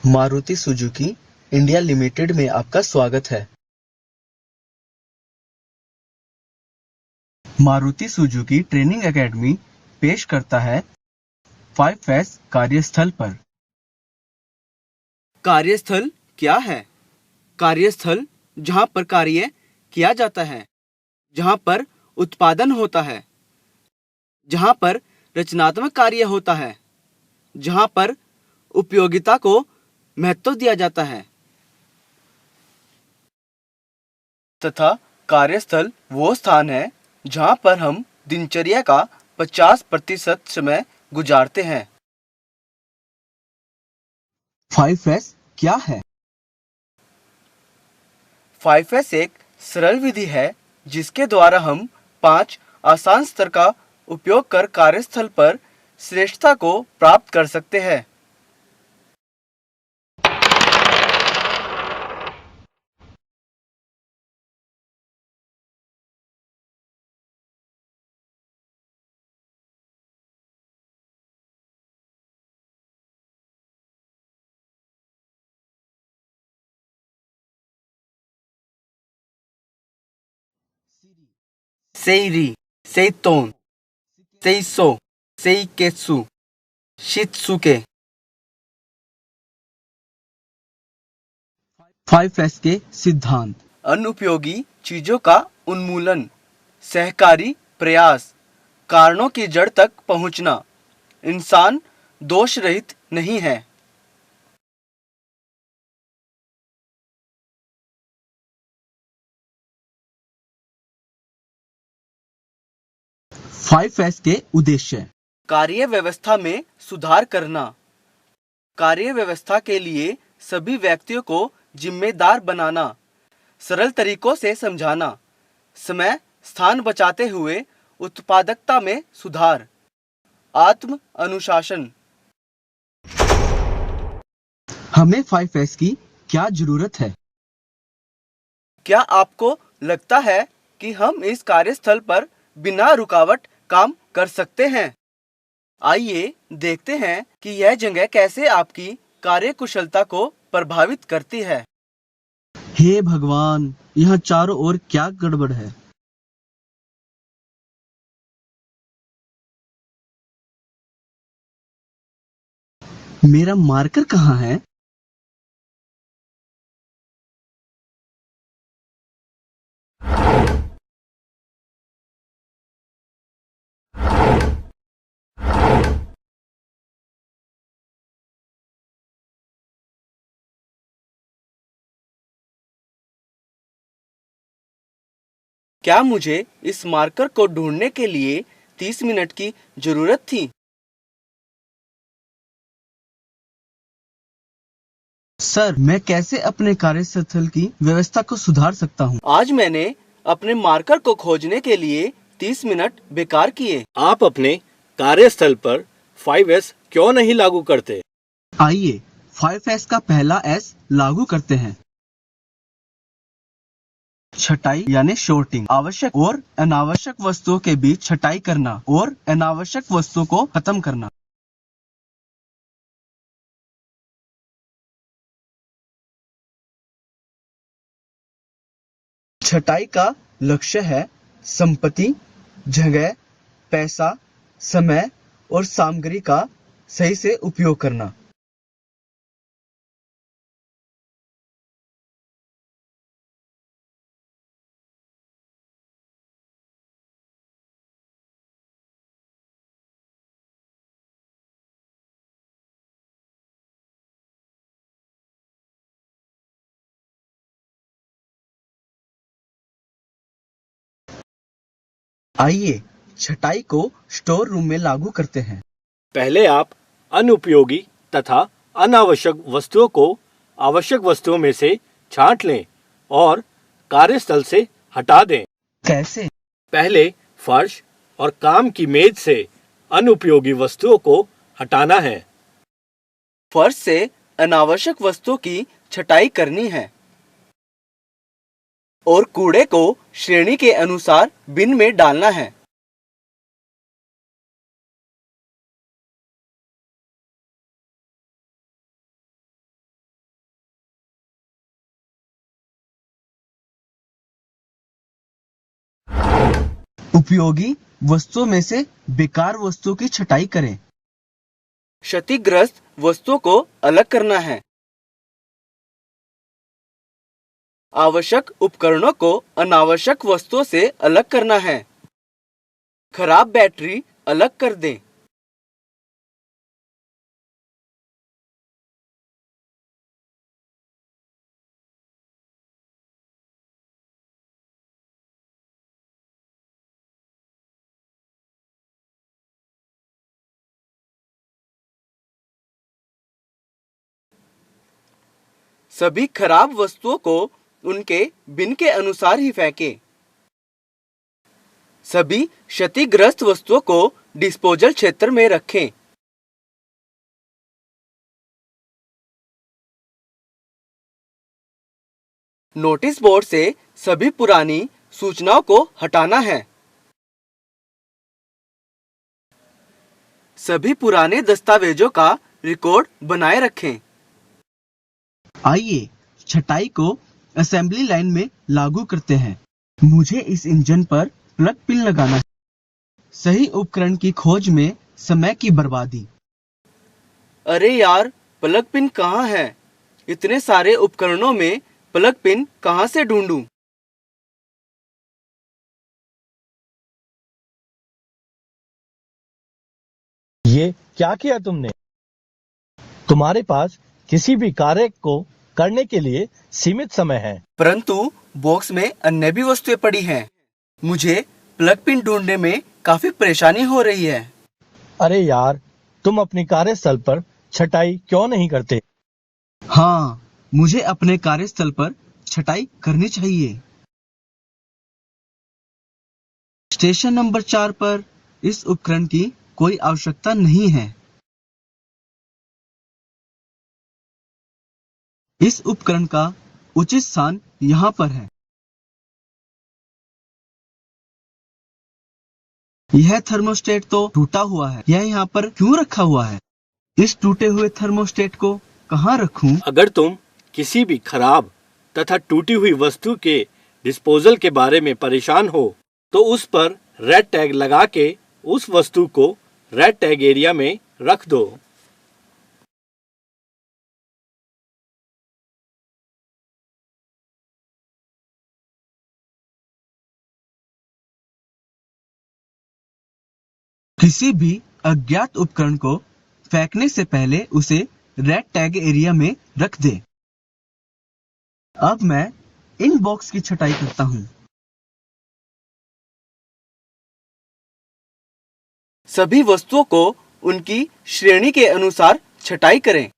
Maruti Suzuki India limited में आपका स्वागत है। मारुति सुजुकी ट्रेनिंग एकेडमी पेश करता है 5S कार्यस्थल पर। कार्यस्थल क्या है? कार्यस्थल जहाँ पर कार्य किया जाता है, जहाँ पर उत्पादन होता है, जहाँ पर रचनात्मक कार्य होता है, जहाँ पर उपयोगिता को महत्व दिया जाता है। तथा कार्यस्थल वो स्थान है जहाँ पर हम दिनचर्या का 50% समय गुजारते हैं। 5S क्या है? 5S एक सरल विधि है जिसके द्वारा हम 5 आसान स्तर का उपयोग कर कार्यस्थल पर श्रेष्ठता को प्राप्त कर सकते हैं। सेइरी, सेइतोन, सेइसो, सेइकेत्सु, शित्सुके। 5S के सिद्धांत। अनुपयोगी चीजों का उन्मूलन, सहकारी प्रयास, कारणों की जड़ तक पहुंचना। इंसान दोष रहित नहीं है। 5S के उद्देश्य। कार्य व्यवस्था में सुधार करना। कार्य व्यवस्था के लिए सभी व्यक्तियों को जिम्मेदार बनाना, सरल तरीकों से समझाना, समय स्थान बचाते हुए उत्पादकता में सुधार, आत्म अनुशासन। हमें 5S की क्या जरूरत है? क्या आपको लगता है कि हम इस कार्यस्थल पर बिना रुकावट काम कर सकते हैं? आइए देखते हैं कि यह जगह कैसे आपकी कार्यकुशलता को प्रभावित करती है। हे भगवान, यहाँ चारों ओर क्या गड़बड़ है? मेरा मार्कर कहाँ है? क्या मुझे इस मार्कर को ढूंढने के लिए 30 मिनट की जरूरत थी? सर, मैं कैसे अपने कार्यस्थल की व्यवस्था को सुधार सकता हूँ? आज मैंने अपने मार्कर को खोजने के लिए 30 मिनट बेकार किए। आप अपने कार्यस्थल पर 5S क्यों नहीं लागू करते? आइए 5S का पहला S लागू करते हैं। छटाई यानी शॉर्टिंग। आवश्यक और अनावश्यक वस्तुओं के बीच छटाई करना और अनावश्यक वस्तुओं को खत्म करना। छटाई का लक्ष्य है संपत्ति, जगह, पैसा, समय और सामग्री का सही से उपयोग करना। आइए छटाई को स्टोर रूम में लागू करते हैं। पहले आप अनुपयोगी तथा अनावश्यक वस्तुओं को आवश्यक वस्तुओं में से छांट लें और कार्यस्थल से हटा दें। कैसे? पहले फर्श और काम की मेज से अनुपयोगी वस्तुओं को हटाना है। फर्श से अनावश्यक वस्तुओं की छटाई करनी है और कूड़े को श्रेणी के अनुसार बिन में डालना है। उपयोगी वस्तुओं में से बेकार वस्तुओं की छटाई करें। क्षतिग्रस्त वस्तुओं को अलग करना है। आवश्यक उपकरणों को अनावश्यक वस्तुओं से अलग करना है। खराब बैटरी अलग कर दें। सभी खराब वस्तुओं को उनके बिन के अनुसार ही फेंकें। सभी क्षतिग्रस्त वस्तुओं को डिस्पोजल क्षेत्र में रखें। नोटिस बोर्ड से सभी पुरानी सूचनाओं को हटाना है। सभी पुराने दस्तावेजों का रिकॉर्ड बनाए रखें। आइए छटाई को असेंबली लाइन में लागू करते हैं। मुझे इस इंजन पर प्लग पिन लगाना है। सही उपकरण की खोज में समय की बर्बादी। अरे यार, प्लग पिन कहाँ है? इतने सारे उपकरणों में प्लग पिन कहाँ से ढूंढूं? ये क्या किया तुमने? तुम्हारे पास किसी भी कार्य को करने के लिए सीमित समय है। परंतु बॉक्स में अन्य भी वस्तुएं पड़ी हैं। मुझे प्लग पिन ढूंढने में काफी परेशानी हो रही है। अरे यार, तुम अपनी कार्यस्थल पर छटाई क्यों नहीं करते? हाँ, मुझे अपने कार्यस्थल पर छटाई करनी चाहिए। स्टेशन नंबर 4 पर इस उपकरण की कोई आवश्यकता नहीं है। इस उपकरण का उचित स्थान यहाँ पर है। यह थर्मोस्टेट तो टूटा हुआ है। यह यहाँ पर क्यों रखा हुआ है? इस टूटे हुए थर्मोस्टेट को कहाँ रखूं? अगर तुम किसी भी खराब तथा टूटी हुई वस्तु के डिस्पोजल के बारे में परेशान हो, तो उस पर रेड टैग लगा के उस वस्तु को रेड टैग एरिया में रख दो। किसी भी अज्ञात उपकरण को फेंकने से पहले उसे रेड टैग एरिया में रख दे। अब मैं इन बॉक्स की छटाई करता हूँ। सभी वस्तुओं को उनकी श्रेणी के अनुसार छटाई करें।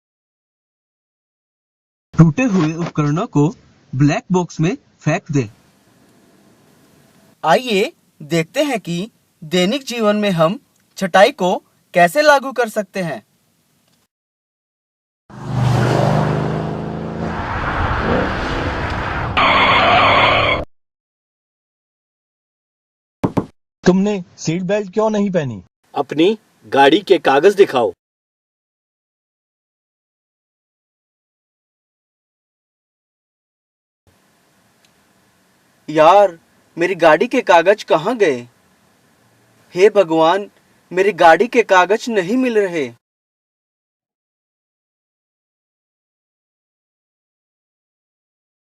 टूटे हुए उपकरणों को ब्लैक बॉक्स में फेंक दे। आइए देखते हैं कि दैनिक जीवन में हम छटाई को कैसे लागू कर सकते हैं। तुमने सीट बेल्ट क्यों नहीं पहनी? अपनी गाड़ी के कागज दिखाओ। यार, मेरी गाड़ी के कागज कहाँ गए? हे भगवान, मेरी गाड़ी के कागज नहीं मिल रहे।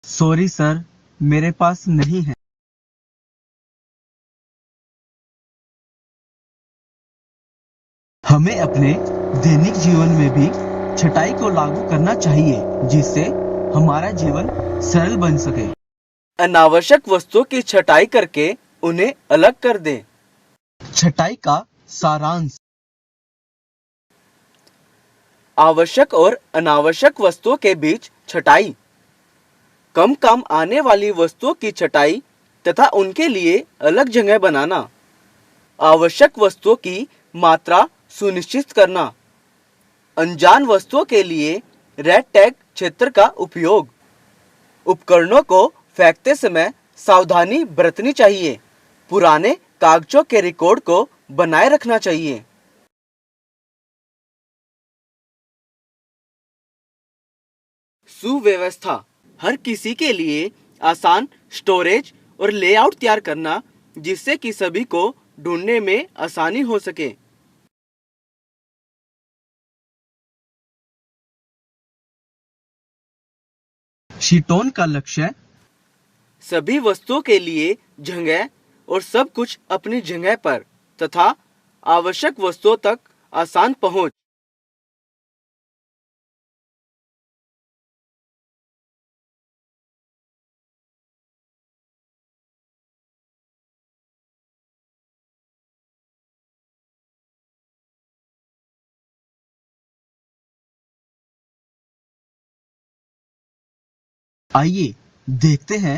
सॉरी सर, मेरे पास नहीं है। हमें अपने दैनिक जीवन में भी छटाई को लागू करना चाहिए, जिससे हमारा जीवन सरल बन सके। अनावश्यक वस्तुओं की छटाई करके उन्हें अलग कर दें। छटाई का सारांश। आवश्यक और अनावश्यक वस्तुओं के बीच छटाई। कम काम आने वाली वस्तुओं की छटाई तथा उनके लिए अलग जगह बनाना। आवश्यक वस्तुओं की मात्रा सुनिश्चित करना। अनजान वस्तुओं के लिए रेड टैग क्षेत्र का उपयोग। उपकरणों को फेंकते समय सावधानी बरतनी चाहिए। पुराने कागजों के रिकॉर्ड को बनाए रखना चाहिए। सुव्यवस्था। हर किसी के लिए आसान स्टोरेज और लेआउट तैयार करना जिससे कि सभी को ढूंढने में आसानी हो सके। शीटोन का लक्ष्य सभी वस्तुओं के लिए जगह और सब कुछ अपनी जगह पर तथा आवश्यक वस्तुओं तक आसान पहुंच। आइए देखते हैं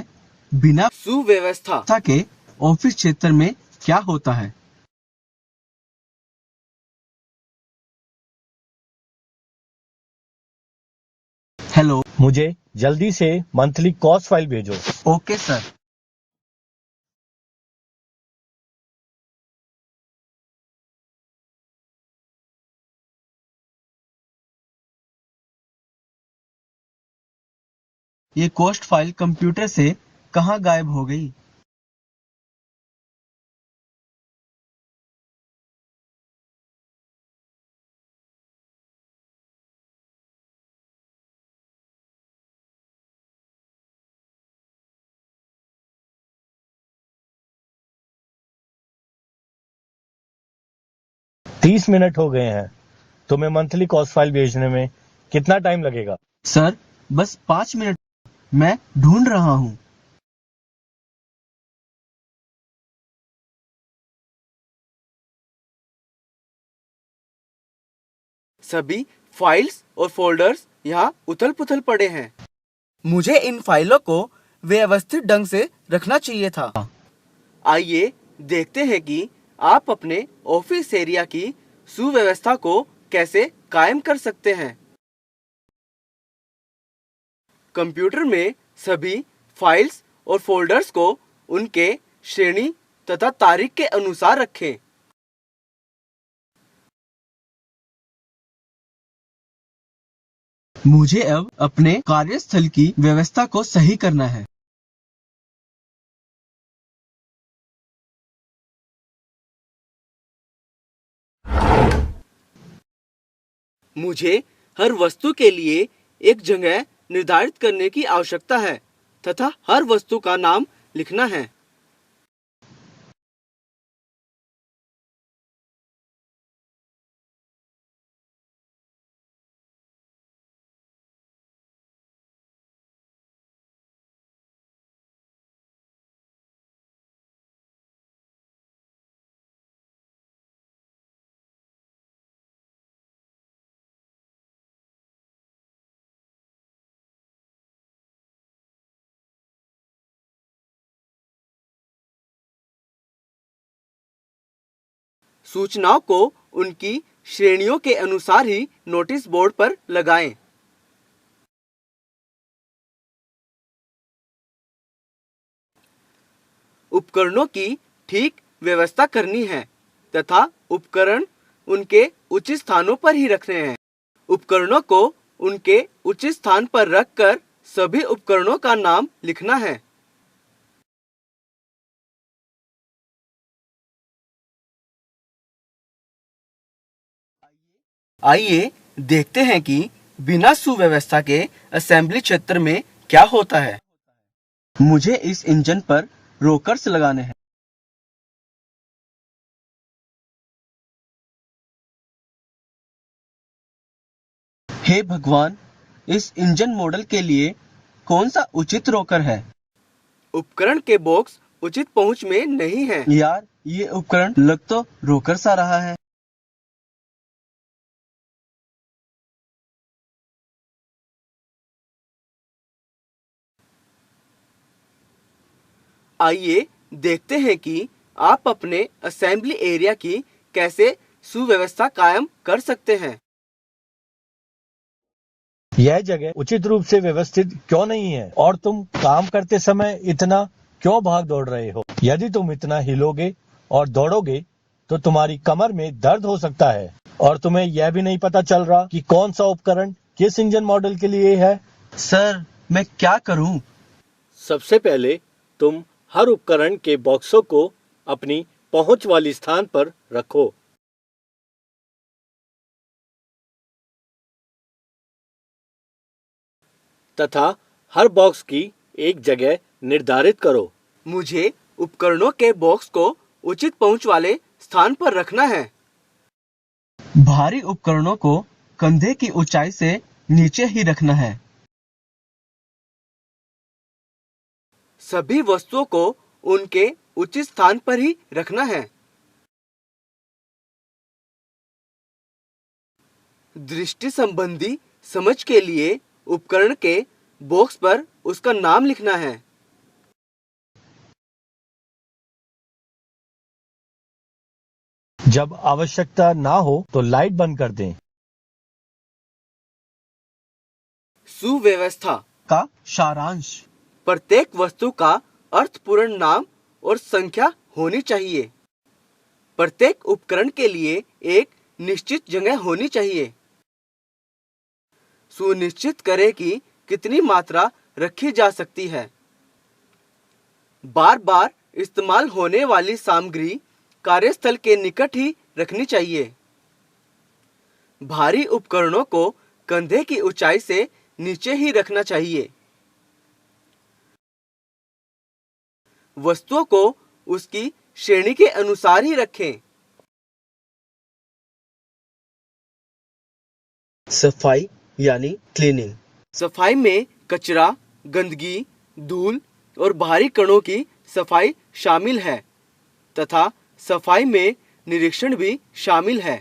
बिना सुव्यवस्था के ऑफिस क्षेत्र में क्या होता है। हेलो, मुझे जल्दी से मंथली कॉस्ट फाइल भेजो। Okay sir. ये कॉस्ट फाइल कंप्यूटर से कहाँ गायब हो गई? तीस मिनट हो गए हैं। तुम्हें मंथली कॉस्ट फाइल भेजने में कितना टाइम लगेगा? सर, बस 5 मिनट, मैं ढूंढ रहा हूँ। सभी फाइल्स और फोल्डर्स यहाँ उथल-पुथल पड़े हैं। मुझे इन फाइलों को व्यवस्थित ढंग से रखना चाहिए था। आइए देखते हैं कि आप अपने ऑफिस एरिया की सुव्यवस्था को कैसे कायम कर सकते हैं। कंप्यूटर में सभी फाइल्स और फोल्डर्स को उनके श्रेणी तथा तारीख के अनुसार रखें। मुझे अब अपने कार्यस्थल की व्यवस्था को सही करना है। मुझे हर वस्तु के लिए एक जगह निर्धारित करने की आवश्यकता है तथा हर वस्तु का नाम लिखना है। सूचनाओं को उनकी श्रेणियों के अनुसार ही नोटिस बोर्ड पर लगाएं। उपकरणों की ठीक व्यवस्था करनी है तथा उपकरण उनके उचित स्थानों पर ही रखने हैं। उपकरणों को उनके उचित स्थान पर रखकर सभी उपकरणों का नाम लिखना है। आइए देखते हैं कि बिना सुव्यवस्था के असेंबली क्षेत्र में क्या होता है। मुझे इस इंजन पर रोकर्स लगाने हैं। हे भगवान, इस इंजन मॉडल के लिए कौन सा उचित रोकर है? उपकरण के बॉक्स उचित पहुंच में नहीं है। यार, ये उपकरण लग तो रोकर सा रहा है। आइए देखते हैं कि आप अपने असेंबली एरिया की कैसे सुव्यवस्था कायम कर सकते हैं। यह जगह उचित रूप से व्यवस्थित क्यों नहीं है और तुम काम करते समय इतना क्यों भाग दौड़ रहे हो? यदि तुम इतना हिलोगे और दौड़ोगे तो तुम्हारी कमर में दर्द हो सकता है और तुम्हें यह भी नहीं पता चल रहा कि कौन सा उपकरण किस इंजन मॉडल के लिए है। सर, मैं क्या करूं? सबसे पहले तुम हर उपकरण के बॉक्सों को अपनी पहुंच वाली स्थान पर रखो। तथा हर बॉक्स की एक जगह निर्धारित करो। मुझे उपकरणों के बॉक्स को उचित पहुंच वाले स्थान पर रखना है। भारी उपकरणों को कंधे की ऊंचाई से नीचे ही रखना है। सभी वस्तुओं को उनके उचित स्थान पर ही रखना है। दृष्टि संबंधी समझ के लिए उपकरण के बॉक्स पर उसका नाम लिखना है। जब आवश्यकता ना हो तो लाइट बंद कर दें। सुव्यवस्था का सारांश। प्रत्येक वस्तु का अर्थपूर्ण नाम और संख्या होनी चाहिए। प्रत्येक उपकरण के लिए एक निश्चित जगह होनी चाहिए। सुनिश्चित करें कि कितनी मात्रा रखी जा सकती है। बार बार इस्तेमाल होने वाली सामग्री कार्यस्थल के निकट ही रखनी चाहिए। भारी उपकरणों को कंधे की ऊंचाई से नीचे ही रखना चाहिए। वस्तुओं को उसकी श्रेणी के अनुसार ही रखें। सफाई यानी क्लीनिंग। सफाई में कचरा, गंदगी, धूल और भारी कणों की सफाई शामिल है तथा सफाई में निरीक्षण भी शामिल है।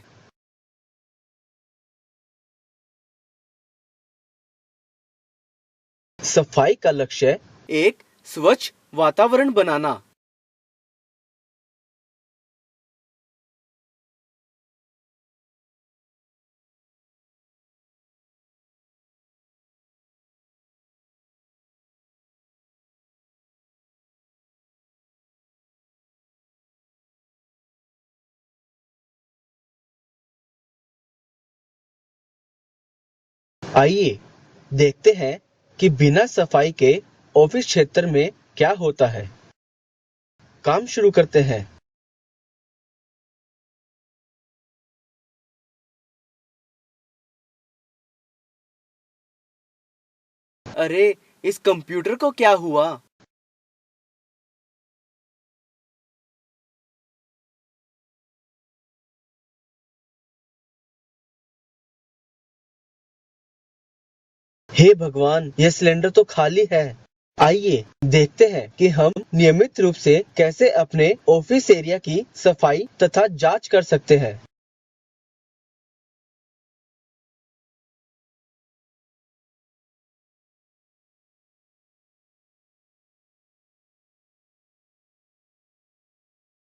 सफाई का लक्ष्य एक स्वच्छ वातावरण बनाना। आइए देखते हैं कि बिना सफाई के ऑफिस क्षेत्र में क्या होता है। काम शुरू करते हैं। अरे, इस कंप्यूटर को क्या हुआ? हे भगवान, यह सिलेंडर तो खाली है। आइए देखते हैं कि हम नियमित रूप से कैसे अपने ऑफिस एरिया की सफाई तथा जांच कर सकते हैं।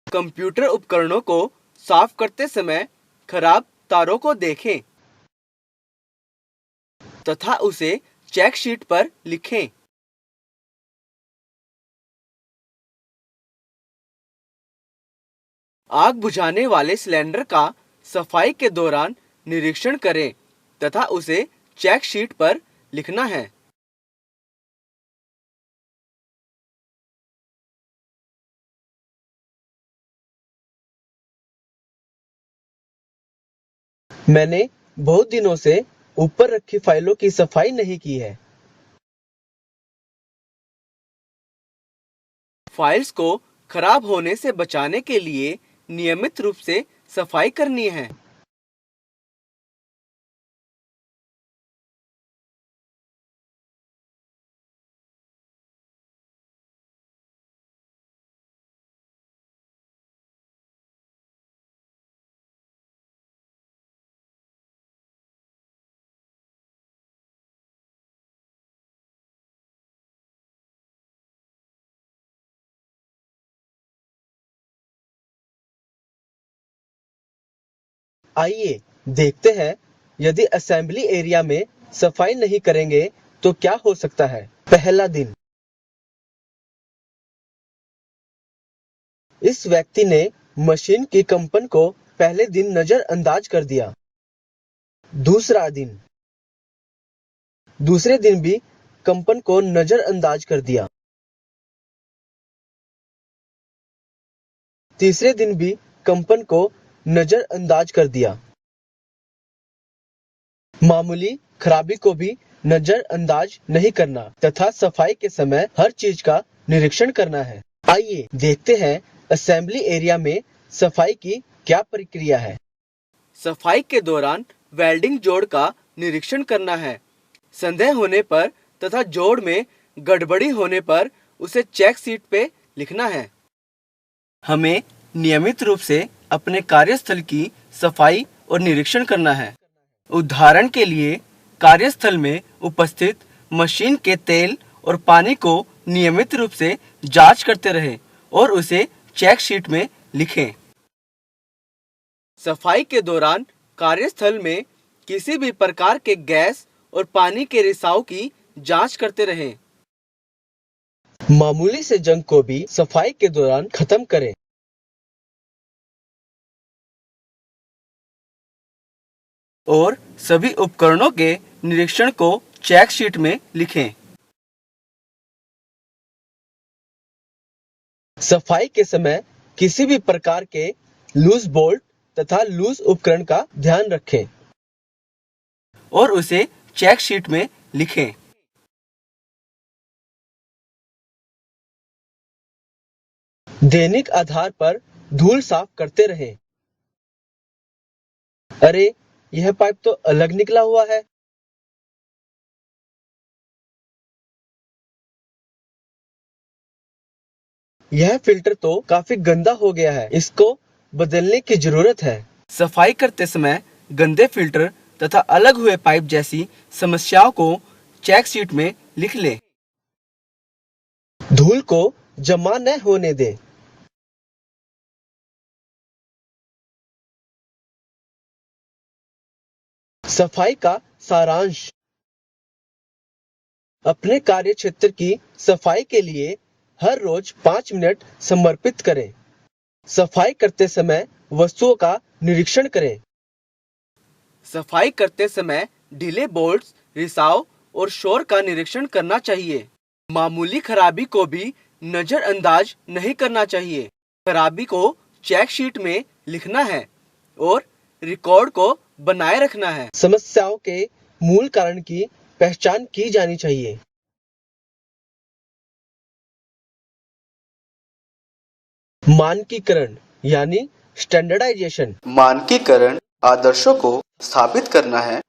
कंप्यूटर उपकरणों को साफ करते समय खराब तारों को देखें तथा उसे चेक शीट पर लिखें। आग बुझाने वाले सिलेंडर का सफाई के दौरान निरीक्षण करें तथा उसे चेक शीट पर लिखना है। मैंने बहुत दिनों से ऊपर रखी फाइलों की सफाई नहीं की है। फाइल्स को खराब होने से बचाने के लिए नियमित रूप से सफाई करनी है। आइए देखते हैं यदि असेंबली एरिया में सफाई नहीं करेंगे तो क्या हो सकता है। पहला दिन। इस व्यक्ति ने मशीन की कंपन को पहले दिन नजरअंदाज कर दिया। दूसरा दिन। दूसरे दिन भी कंपन को नजरअंदाज कर दिया। तीसरे दिन भी कंपन को नजरअंदाज कर दिया। मामूली खराबी को भी नजरअंदाज नहीं करना तथा सफाई के समय हर चीज का निरीक्षण करना है। आइए देखते हैं असेंबली एरिया में सफाई की क्या प्रक्रिया है। सफाई के दौरान वेल्डिंग जोड़ का निरीक्षण करना है। संदेह होने पर तथा जोड़ में गड़बड़ी होने पर उसे चेक शीट पे लिखना है। हमें नियमित रूप से अपने कार्यस्थल की सफाई और निरीक्षण करना है। उदाहरण के लिए कार्यस्थल में उपस्थित मशीन के तेल और पानी को नियमित रूप से जांच करते रहें और उसे चेक शीट में लिखें। सफाई के दौरान कार्यस्थल में किसी भी प्रकार के गैस और पानी के रिसाव की जांच करते रहें। मामूली से जंग को भी सफाई के दौरान खत्म करें। और सभी उपकरणों के निरीक्षण को चेक शीट में लिखें। सफाई के समय किसी भी प्रकार के लूज बोल्ट तथा लूज उपकरण का ध्यान रखें और उसे चेक शीट में लिखें। दैनिक आधार पर धूल साफ करते रहें। अरे, यह पाइप तो अलग निकला हुआ है। यह फिल्टर तो काफी गंदा हो गया है, इसको बदलने की जरूरत है। सफाई करते समय गंदे फिल्टर तथा अलग हुए पाइप जैसी समस्याओं को चेक शीट में लिख लें। धूल को जमा न होने दें। सफाई का सारांश। अपने कार्य क्षेत्र की सफाई के लिए हर रोज 5 मिनट समर्पित करें। सफाई करते समय वस्तुओं का निरीक्षण करें। सफाई करते समय ढीले बोल्ट्स, रिसाव और शोर का निरीक्षण करना चाहिए। मामूली खराबी को भी नजरअंदाज नहीं करना चाहिए। खराबी को चेक शीट में लिखना है और रिकॉर्ड को बनाए रखना है। समस्याओं के मूल कारण की पहचान की जानी चाहिए। मानकीकरण यानी स्टैंडर्डाइजेशन। मानकीकरण आदर्शों को स्थापित करना है,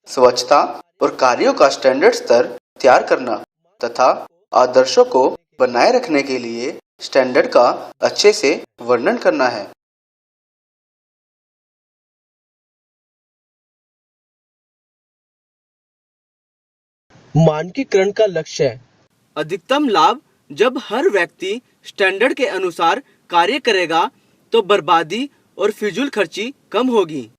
स्वच्छता और कार्यों का स्टैंडर्ड स्तर तैयार करना तथा आदर्शों को बनाए रखने के लिए स्टैंडर्ड का अच्छे से वर्णन करना है। मानकीकरण का लक्ष्य है अधिकतम लाभ। जब हर व्यक्ति स्टैंडर्ड के अनुसार कार्य करेगा तो बर्बादी और फिजूल खर्ची कम होगी।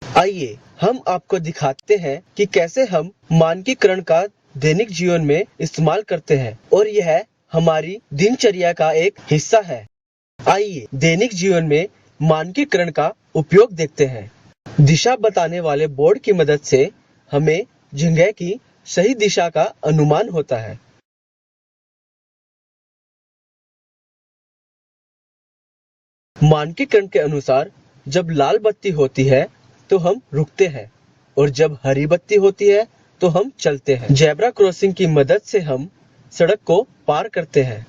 आइए हम आपको दिखाते हैं कि कैसे हम मानकीकरण का दैनिक जीवन में इस्तेमाल करते हैं और यह हमारी दिनचर्या का एक हिस्सा है। आइए दैनिक जीवन में मानकीकरण का उपयोग देखते हैं। दिशा बताने वाले बोर्ड की मदद से हमें जगह की सही दिशा का अनुमान होता है। मानकीकरण के अनुसार जब लाल बत्ती होती है तो हम रुकते हैं और जब हरी बत्ती होती है तो हम चलते हैं। जेब्रा क्रॉसिंग की मदद से हम सड़क को पार करते हैं।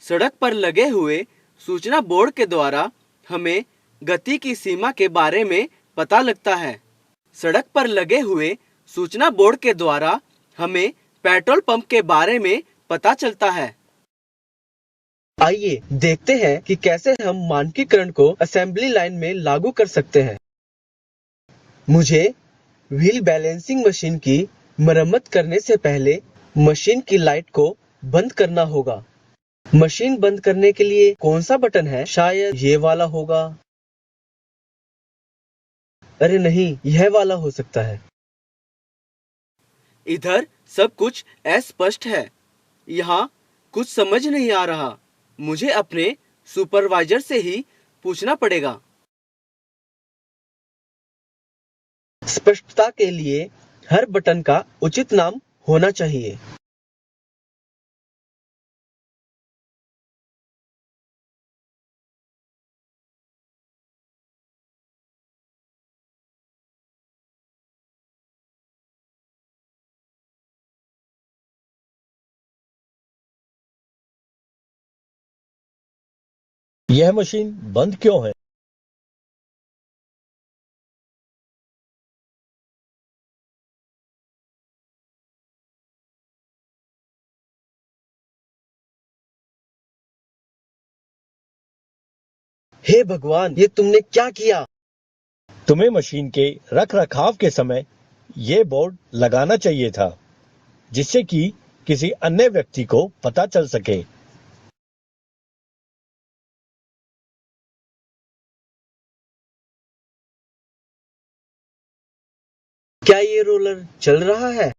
सड़क पर लगे हुए सूचना बोर्ड के द्वारा हमें गति की सीमा के बारे में पता लगता है। सड़क पर लगे हुए सूचना बोर्ड के द्वारा हमें पेट्रोल पंप के बारे में पता चलता है। आइए देखते हैं कि कैसे हम मानकीकरण को असेंबली लाइन में लागू कर सकते हैं। मुझे व्हील बैलेंसिंग मशीन की मरम्मत करने से पहले मशीन की लाइट को बंद करना होगा। मशीन बंद करने के लिए कौन सा बटन है? शायद ये वाला होगा। अरे नहीं, यह वाला हो सकता है। इधर सब कुछ अस्पष्ट है। यहाँ कुछ समझ नहीं आ रहा। मुझे अपने सुपरवाइजर से ही पूछना पड़ेगा। स्पष्टता के लिए हर बटन का उचित नाम होना चाहिए। यह मशीन बंद क्यों है? हे भगवान, ये तुमने क्या किया? तुम्हें मशीन के रख रखाव के समय ये बोर्ड लगाना चाहिए था, जिससे कि किसी अन्य व्यक्ति को पता चल सके। क्या ये रोलर चल रहा है?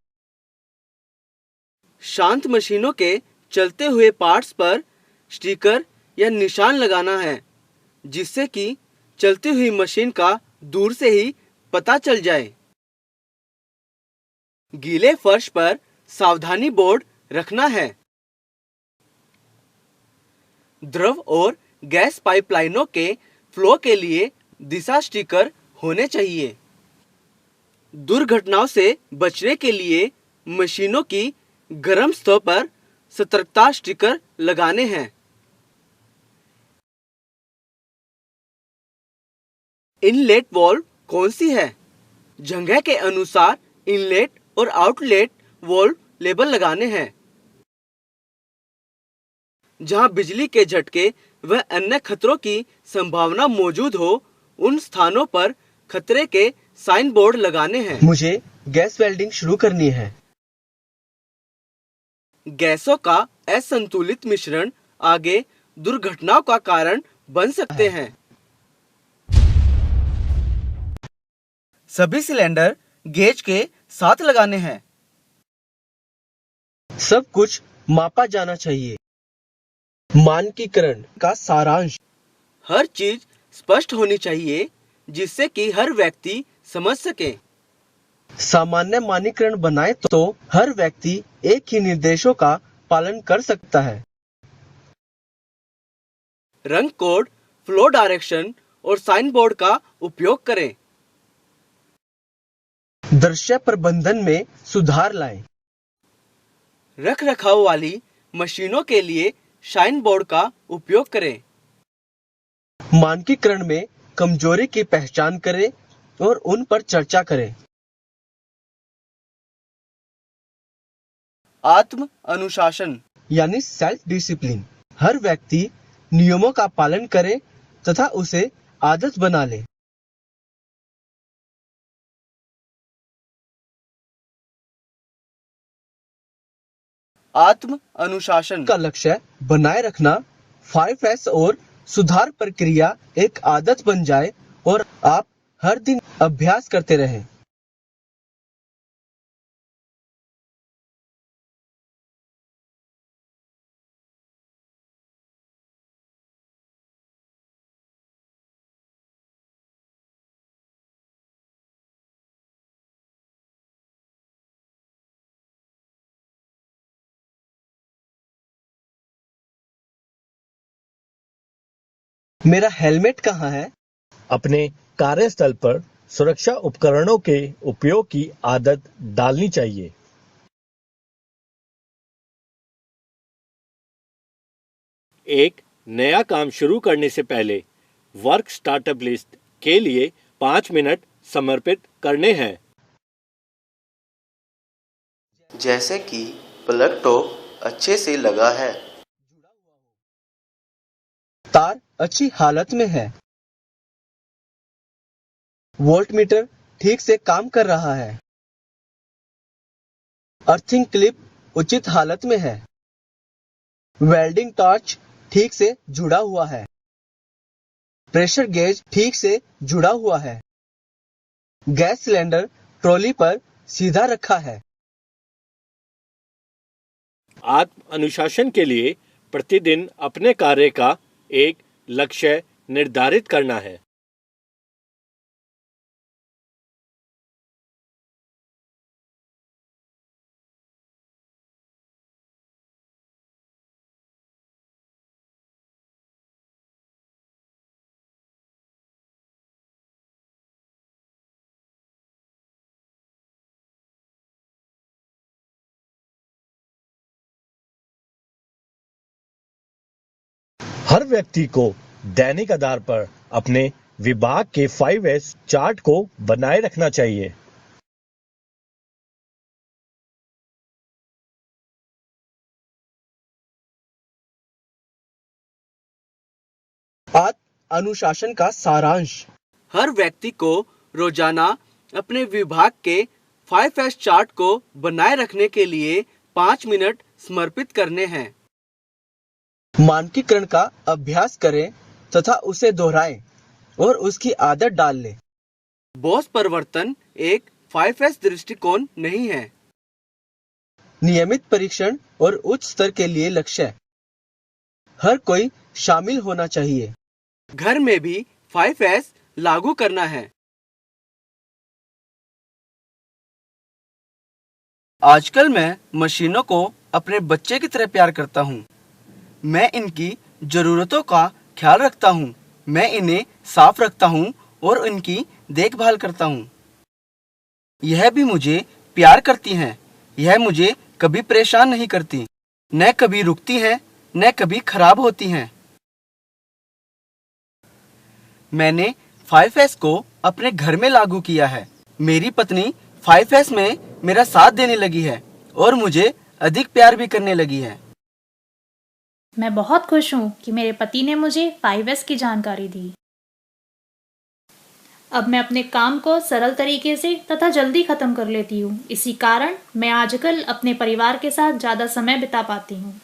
शांत मशीनों के चलते हुए पार्ट्स पर स्टिकर या निशान लगाना है, जिससे कि चलती हुई मशीन का दूर से ही पता चल जाए। गीले फर्श पर सावधानी बोर्ड रखना है। द्रव और गैस पाइपलाइनों के फ्लो के लिए दिशा स्टिकर होने चाहिए। दुर्घटनाओं से बचने के लिए मशीनों की गर्म सतह पर सतर्कता स्टिकर लगाने हैं। इनलेट वॉल्व कौन सी है? जगह के अनुसार इनलेट और आउटलेट वॉल्व लेबल लगाने हैं। जहां बिजली के झटके व अन्य खतरों की संभावना मौजूद हो, उन स्थानों पर खतरे के साइन बोर्ड लगाने हैं। मुझे गैस वेल्डिंग शुरू करनी है। गैसों का असंतुलित मिश्रण आगे दुर्घटनाओं का कारण बन सकते हैं। सभी सिलेंडर गेज के साथ लगाने हैं। सब कुछ मापा जाना चाहिए। मानकीकरण का सारांश। हर चीज स्पष्ट होनी चाहिए, जिससे कि हर व्यक्ति समझ सके। सामान्य मानकीकरण बनाए तो हर व्यक्ति एक ही निर्देशों का पालन कर सकता है। रंग कोड, फ्लो डायरेक्शन और साइन बोर्ड का उपयोग करें। दृश्य प्रबंधन में सुधार लाएं। रख रखाव वाली मशीनों के लिए शाइन बोर्ड का उपयोग करें। मानकीकरण में कमजोरी की पहचान करें और उन पर चर्चा करें। आत्म अनुशासन यानी सेल्फ डिसिप्लिन। हर व्यक्ति नियमों का पालन करे तथा उसे आदत बना ले। आत्म अनुशासन का लक्ष्य बनाए रखना 5S और सुधार प्रक्रिया एक आदत बन जाए और आप हर दिन अभ्यास करते रहें। मेरा हेलमेट कहाँ है? अपने कार्यस्थल पर सुरक्षा उपकरणों के उपयोग की आदत डालनी चाहिए। एक नया काम शुरू करने से पहले वर्क स्टार्टअप लिस्ट के लिए 5 मिनट समर्पित करने हैं। जैसे कि प्लग टॉप अच्छे से लगा है, तार अच्छी हालत में है, वोल्टमीटर ठीक से काम कर रहा है, अर्थिंग क्लिप उचित हालत में है, वेल्डिंग टॉर्च ठीक से जुड़ा हुआ है, प्रेशर गेज ठीक से जुड़ा हुआ है, गैस सिलेंडर ट्रॉली पर सीधा रखा है, आत्म अनुशासन के लिए प्रतिदिन अपने कार्य का एक लक्ष्य निर्धारित करना है। हर व्यक्ति को दैनिक आधार पर अपने विभाग के 5S चार्ट को बनाए रखना चाहिए। आत्म अनुशासन का सारांश। हर व्यक्ति को रोजाना अपने विभाग के 5S चार्ट को बनाए रखने के लिए 5 मिनट समर्पित करने हैं। मानकीकरण का अभ्यास करें तथा उसे दोहराएं और उसकी आदत डाल लें। बोस परिवर्तन एक 5S दृष्टिकोण नहीं है। नियमित परीक्षण और उच्च स्तर के लिए लक्ष्य। हर कोई शामिल होना चाहिए। घर में भी 5S लागू करना है। आजकल मैं मशीनों को अपने बच्चे की तरह प्यार करता हूँ। मैं इनकी जरूरतों का ख्याल रखता हूँ। मैं इन्हें साफ रखता हूँ और इनकी देखभाल करता हूँ। यह भी मुझे प्यार करती हैं। यह मुझे कभी परेशान नहीं करती। न कभी रुकती हैं, न कभी खराब होती हैं। मैंने 5S को अपने घर में लागू किया है। मेरी पत्नी 5S में मेरा साथ देने लगी है और मुझे अधिक प्यार भी करने लगी है। मैं बहुत खुश हूँ कि मेरे पति ने मुझे 5S की जानकारी दी। अब मैं अपने काम को सरल तरीके से तथा जल्दी खत्म कर लेती हूँ। इसी कारण मैं आजकल अपने परिवार के साथ ज़्यादा समय बिता पाती हूँ।